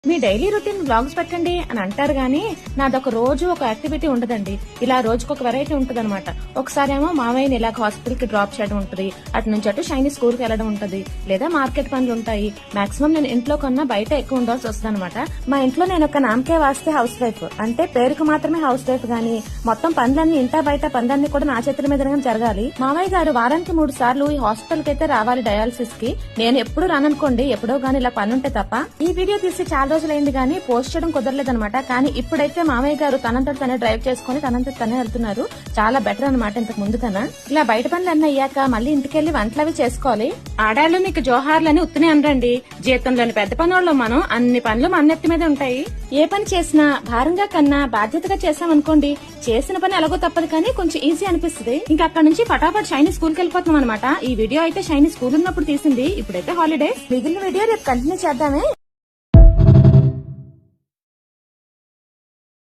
మీ daily routine blogs పెట్టండి అని అంటారు గానీ నాదొక రోజు ఒక యాక్టివిటీ ఉండదండి. ఇలా రోజుకొక వెరైటీ ఉంటది అనమాట. ఒకసారి ఏమో మామయ్యని ఇలా హాస్పిటల్ కి డ్రాప్ చేయడం ఉంటది, అటు నుంచి అటు షైనీ స్కూల్ కి వెళ్ళడం ఉంటది, లేదా మార్కెట్ పనులు ఉంటాయి. మాక్సిమం నేను ఇంట్లో కన్నా బయట ఎక్కువ ఉండాల్సి వస్తుంది అనమాట. మా ఇంట్లో నేను ఒక నామకే వాస్తే హౌస్ వైఫ్, అంటే పేరుకు మాత్రమే హౌస్ వైఫ్ గానీ మొత్తం పనులన్నీ ఇంటా బయట పనులన్నీ కూడా నా చేతుల మీద జరగాలి. మామయ్య గారు వారానికి 3 సార్లు ఈ హాస్పిటల్ కి అయితే రావాలి డయాలసిస్ కి. నేను ఎప్పుడు రాననుకోండి, ఎప్పుడో గానీ ఇలా పని ఉంటే తప్ప. ఈ వీడియో తీసి చాలా రోజులైంది గానీ పోస్ట్ చేయడం కుదరలేదనమాట. కానీ ఇప్పుడైతే మామయ్య గారు తనంతట తనే డ్రైవ్ చేసుకుని తనంతట తనే వెళ్తున్నారు. చాలా బెటర్ అనమాట ఇంతకు ముందు కన్నా. ఇలా బయట పనులు అన్నీ అయ్యాక మళ్ళీ ఇంటికెళ్లి వంటలవి చేసుకోవాలి. ఆడాళ్ళు మీకు జోహార్లని ఉత్తనే అనరండి. జీతంలోని పెద్ద పనుల్లో మనం అన్ని పనులు మన నెత్తి మీద ఉంటాయి. ఏ పని చేసినా భారంగా కన్నా బాధ్యతగా చేసామనుకోండి, చేసిన పని ఎలాగో తప్పదు కానీ కొంచెం ఈజీ అనిపిస్తుంది. ఇంకా అక్కడ నుంచి పటాపట్ షైనీ స్కూల్ కి వెళ్ళిపోతున్నాం అనమాట. ఈ వీడియో అయితే షైనీ స్కూల్ ఉన్నప్పుడు తీసింది, ఇప్పుడైతే హాలిడేస్. మిగిలిన వీడియో రేపు కంటిన్యూ చేద్దామే.